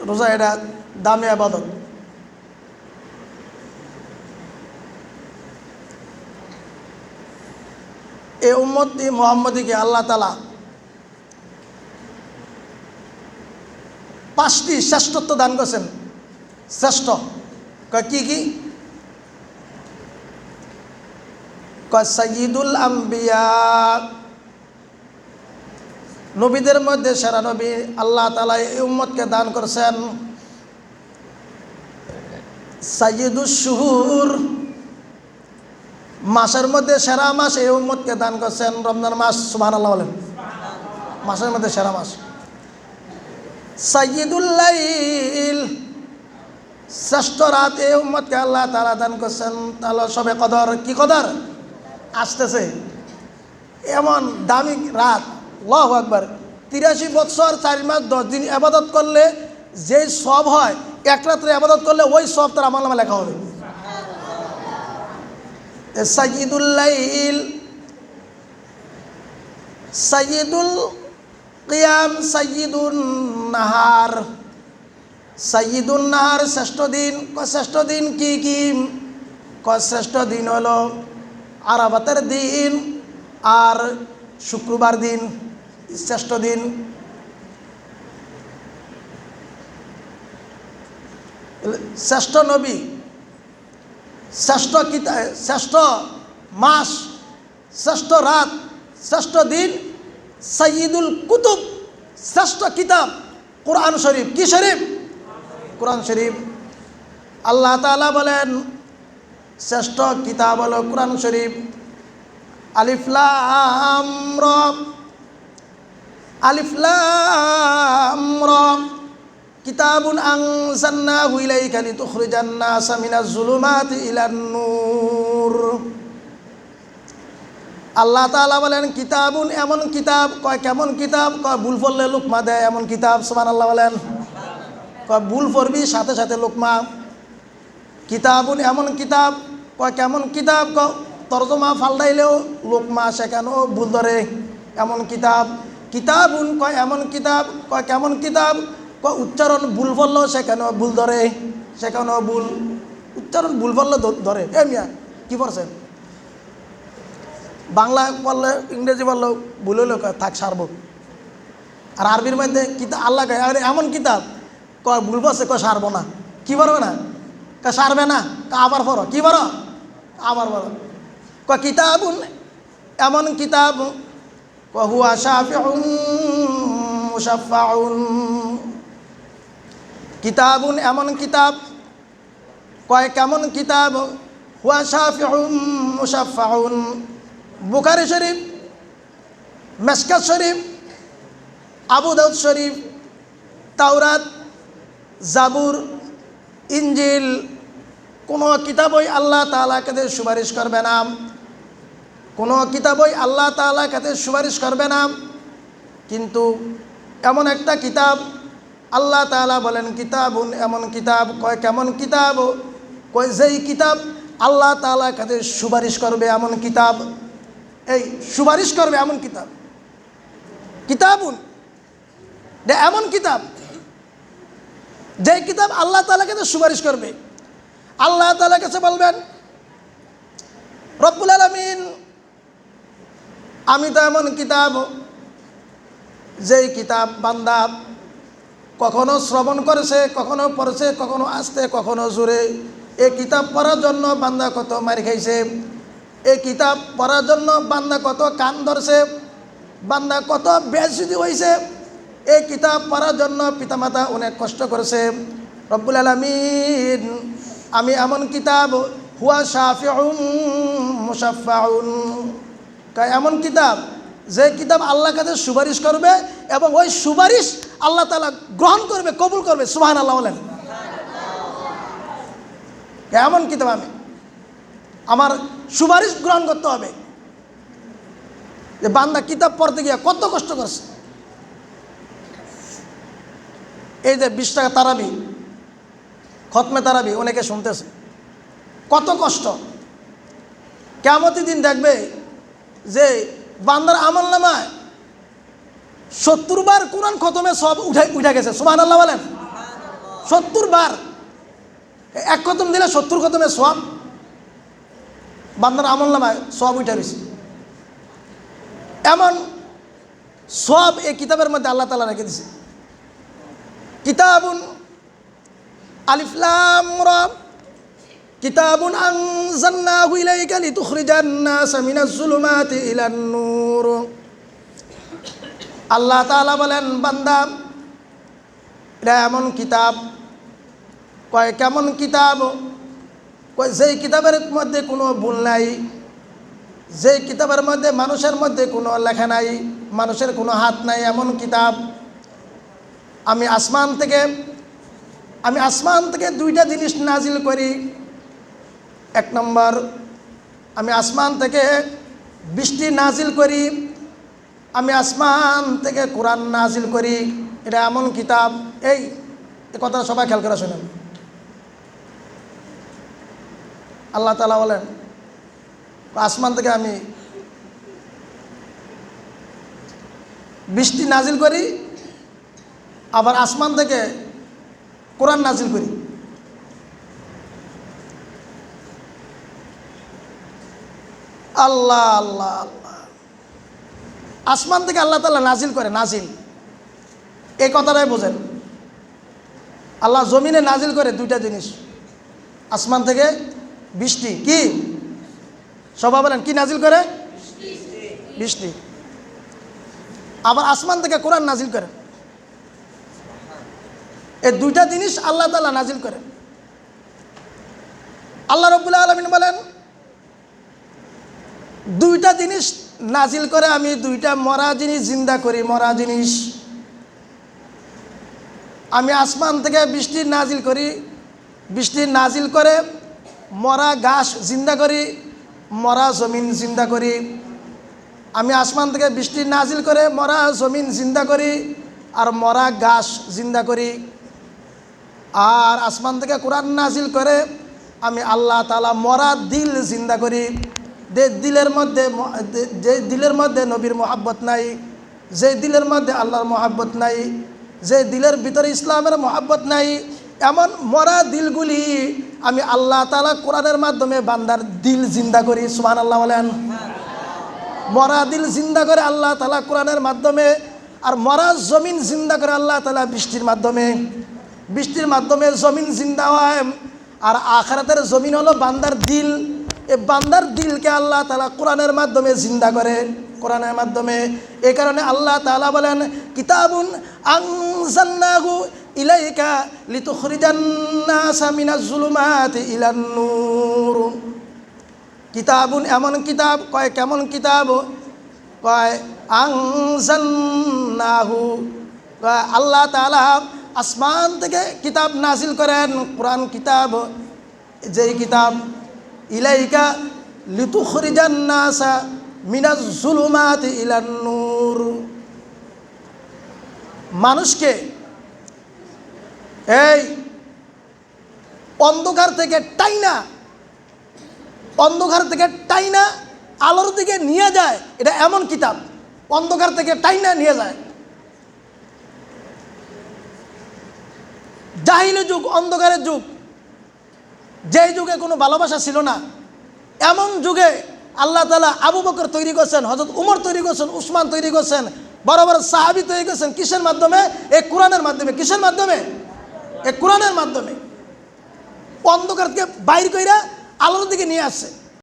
রোজা এটা দামি ইবাদত। এই উম্মতি মুহাম্মদীকে আল্লাহ তাআলা 5টি শ্রেষ্ঠত্ব দান করেছেন। শ্রেষ্ঠ কি কি? সাইয়্যিদুল আম্বিয়া, নবীদের মধ্যে সেরা নবী আল্লাহ তাআলা এই উম্মতকে দান করেছেন। সাইয়্যিদুশ শুহুর, মাসের মধ্যে সেরা মাস এই উম্মতকে দান করেছেন রমজান মাস। সুবহানাল্লাহ বলেন। মাসের মধ্যে সেরা মাস। সাইয়্যিদুল লাইল, শ্রেষ্ঠ রাত এই উম্মতকে আল্লাহ তাআলা দান করেছেন। তাহলে সবে কদর, কি কদর আসতেছে, এমন দামি রাত। আল্লাহু আকবার। 83 বছর 4 মাস 10 দিন ইবাদত করলে যেই সব হয়, এক রাত্রে ইবাদত করলে ওই সব তার আমলনামায় লেখা হবে। সাইয়্যিদুল লাইল, সাইয়্যিদুল কিয়াম, সাইয়্যিদুন নাহার। সাইয়্যিদুন নাহার শ্রেষ্ঠ দিন। শ্রেষ্ঠ দিন কি কি? শ্রেষ্ঠ দিন হলো আরাফাতের দিন আর শুক্রবার দিন শ্রেষ্ঠ দিন। শ্রেষ্ঠ নবী, শ্রেষ্ঠ কিতাব, শ্রেষ্ঠ মাস, শ্রেষ্ঠ রাত, শ্রেষ্ঠ দিন, সাইয়্যিদুল কুতুব, শ্রেষ্ঠ কিতাব কোরআন শরীফ। কি শরীফ? কোরআন শরীফ। আল্লাহ তাআলা বলেন শ্রেষ্ঠ কিতাব হলো কোরআন শরীফ। আলিফ লাম রা, আলিফ লাম রা, কিতাবুন আনজালনাহু ইলাইকা লিতুখরিজান নাসা মিনাজ যুলুমাতি ইলান নূর। আল্লাহ তাআলা বলেন কিতাবুন, এমন কিতাব। কয় কেমন কিতাব? কয় ভুল পড়লে লুকমা দেয় এমন কিতাব। সুবহানাল্লাহ বলেন। কয় ভুল পড়বি সাথে সাথে লুকমা। কিতাবুন এমন কিতাব। কয় কেমন কিতাব? কয় তরজমা ফালদাইলেও লুকমা সেখানেও ভুল ধরে এমন কিতাব। কিতাবুন কয় এমন কিতাব। কয় কেমন কিতাব? কয় উচ্চারণ ভুল পড়লেও সেখানেও ভুল ধরে, সেখানেও ভুল। উচ্চারণ ভুল পড়লে ধরে। এ মিয়া কি পড়ছেন? বাংলা পড়লে ইংরেজি পড়লেও ভুল হইলেও থাক সারব। আর আরবির মধ্যে কিতাব আল্লাহ কয় এমন কিতাব। কয় ভুল পড়ছে, কয় সারবো না। কি পারবে না? কয় সারবে না। আবার পড়ো। কি পড়ো? আবার পড়ো। কয় কিতাবুন এমন কিতাব। কয় হুয়া শাফিউন মুশাফফাউন। কিতাবুন এমন কিতাব। কয় কেমন কিতাব? হুয়া শাফিউন মুশাফফাউন। বুখারী শরীফ, মেশকাত শরীফ, আবু দাউদ শরীফ, তাওরাত, জাবুর, ইনজিল, কোনো কিতাবই আল্লাহ তাআলা কাছে সুপারিশ করবে না। কোনো কিতাবই আল্লাহ তাআলা কাছে সুপারিশ করবে না। কিন্তু এমন একটা কিতাব আল্লাহ তাআলা বলেন কিতাবুন এমন কিতাব। কয় কেমন কিতাব? কয় যেই কিতাব আল্লাহ তাআলা কাছে সুপারিশ করবে এমন কিতাব। এই সুপারিশ করবে এমন কিতাব। কিতাবুন এমন কিতাব, যেই কিতাব আল্লাহ তাআলা কাছে সুপারিশ করবে। আল্লাহ তাআলা কাছে বলবেন রব্বুল আলামিন আমি তো এমন কিতাব, যেই কিতাব বান্দা কখনো শ্রবণ করেছে, কখনো পড়েছে, কখনো আস্তে, কখনো জোরে। এই কিতাব পড়ার জন্য বান্দা কত মার খাইছে। এই কিতাব পড়ার জন্য বান্দা কত কান ধরছে, বান্দা কত বেইজ্জতি হয়েছে। এই কিতাব পড়ার জন্য পিতামাতা অনেক কষ্ট করেছে। রব্বুল আলামিন আমি এমন কিতাব হুয়া শাফিউন মুশাফফাউন। এমন কিতাব, যে কিতাব আল্লাহর কাছে সুপারিশ করবে এবং ওই সুপারিশ আল্লাহ তাআলা গ্রহণ করবে, কবুল করবে। সুবহানাল্লাহ বলেন। এমন কিতাব আমি, আমার সুপারিশ গ্রহণ করতে হবে। যে বান্দা কিতাব পড়তে গিয়ে কত কষ্ট করছে। এই যে 20 টাকা তারাবি, খতমে তারাবি অনেকে শুনতেছে, কত কষ্ট। কিয়ামতের দিন দেখবে যে বান্দার আমলনামায় 70 বার কোরআন খতমে সব উঠে গেছে। সুবহানাল্লাহ বলেন। 70 বার, এক খতম দিলে 70 খতমের সওয়াব বান্দার আমলনামায় সওয়াব উঠে রয়েছে। এমন সওয়াব এই কিতাবের মধ্যে আল্লাহ তাআলা রেখে দিয়েছে। কিতাবুন আলিফ লাম রা কিতাবুন আনজালনাহু ইলাইকা লিতুখরিজান নাসা মিনাজ যুলুমাতি ইলান নূর। আল্লাহ তাআলা বলেন, বান্দা এটা এমন কিতাব। কয় কেমন কিতাব? কয় যেই কিতাবের মধ্যে কোনো ভুল নাই, যেই কিতাবের মধ্যে মানুষের মধ্যে কোনো লেখা নাই, মানুষের কোনো হাত নাই, এমন কিতাব। আমি আসমান থেকে 2টা জিনিস নাজিল করি। 1 নম্বর, আমি আসমান থেকে বৃষ্টি নাজিল করি। আমি আসমান থেকে কোরআন নাজিল করি। এটা এমন কিতাব। এই কথাটা সবাই খেয়াল করে শোনেন। আল্লাহ তাআলা বলেন, আসমান থেকে আমি বৃষ্টি নাজিল করি, আবার আসমান থেকে কোরআন নাজিল করি। আল্লাহ আল্লাহ আল্লাহ, আসমান থেকে আল্লাহ তাআলা নাজিল করে। নাজিল এই কথাটাই বোঝেন। আল্লাহ জমিনে নাজিল করে 2টা জিনিস, আসমান থেকে বৃষ্টি। কি সবাই বলেন, কি নাজিল করে? বৃষ্টি। আবার আসমান থেকে কোরআন নাজিল করে। এই 2টা জিনিস আল্লাহ তাআলা নাজিল করে। আল্লাহ রাব্বুল আলামিন বলেন, 2টা জিনিস নাজিল করে আমি, 2টা মরা জিনিস জিন্দা করি। মরা জিনিস আমি আসমান থেকে বৃষ্টি নাজিল করি, বৃষ্টি নাজিল করে মরা ঘাস জিন্দা করি, মরা জমিন জিন্দা করি। আমি আসমান থেকে বৃষ্টি নাজিল করে মরা জমিন জিন্দা করি আর মরা ঘাস জিন্দা করি। আর আসমান থেকে কোরআন নাজিল করে আমি আল্লাহ তাআলা মরা দিল জিন্দা করি। যে দিলের মধ্যে নবীর মহাব্বত নাই, যে দিলের মধ্যে আল্লাহর মহাব্বত নাই, যে দিলের ভিতরে ইসলামের মহাব্বত নাই, এমন মরা দিলগুলি আমি আল্লাহ তাআলা কোরআনের মাধ্যমে বান্দার দিল জিন্দা করি। সুবহানাল্লাহ বলেন। মরা দিল জিন্দা করে আল্লাহ তাআলা কোরআনের মাধ্যমে, আর মরা জমিন জিন্দা করে আল্লাহ তাআলা বৃষ্টির মাধ্যমে। বৃষ্টির মাধ্যমে জমিন জিন্দা হয়। আর আখিরাতের জমিন হলো বান্দার দিল। এই বান্দার দিলকে আল্লাহ তাআলা কোরআনের মাধ্যমে জিন্দা করে, কোরআনের মাধ্যমে। এই কারণে আল্লাহ তাআলা বলেন, কিতাবুন আনজালনাহু ইলাইকা লিতুখরিজান নাসা মিনাজ যুলুমাতি ইলান নূর। কিতাবুন এমন কিতাব। কয় কেমন কিতাব? কয় আনজালনাহু, কয় আল্লাহ তাআলা আসমান থেকে কিতাব নাজিল করেন, কোরআন কিতাব। যেই কিতাব ইলাইকা লিতুখরিজান নাসা মিনাজ যুলুমাতি ইলান নূর। মানুষকে এই অন্ধকার থেকে টাইনা আলোর দিকে নিয়ে যায়। এটা এমন কিতাব, অন্ধকার থেকে টাইনা নিয়ে যায়। জাহিলি যুগ, অন্ধকারের যুগ, যেই যুগে কোনো ভালোবাসা ছিল না, এমন যুগে আল্লাহ তাআলা আবু বকর তৈরি করছেন, হযরত উমর তৈরি করছেন, উসমান তৈরি করছেন, বড় বড় সাহাবী তৈরি করছেন। কিসের মাধ্যমে? এই কোরআনের মাধ্যমে। কিসের মাধ্যমে? এই কোরআনের মাধ্যমে। অন্ধকার থেকে বাইর কইরা আলোর দিকে নিয়ে আসছে।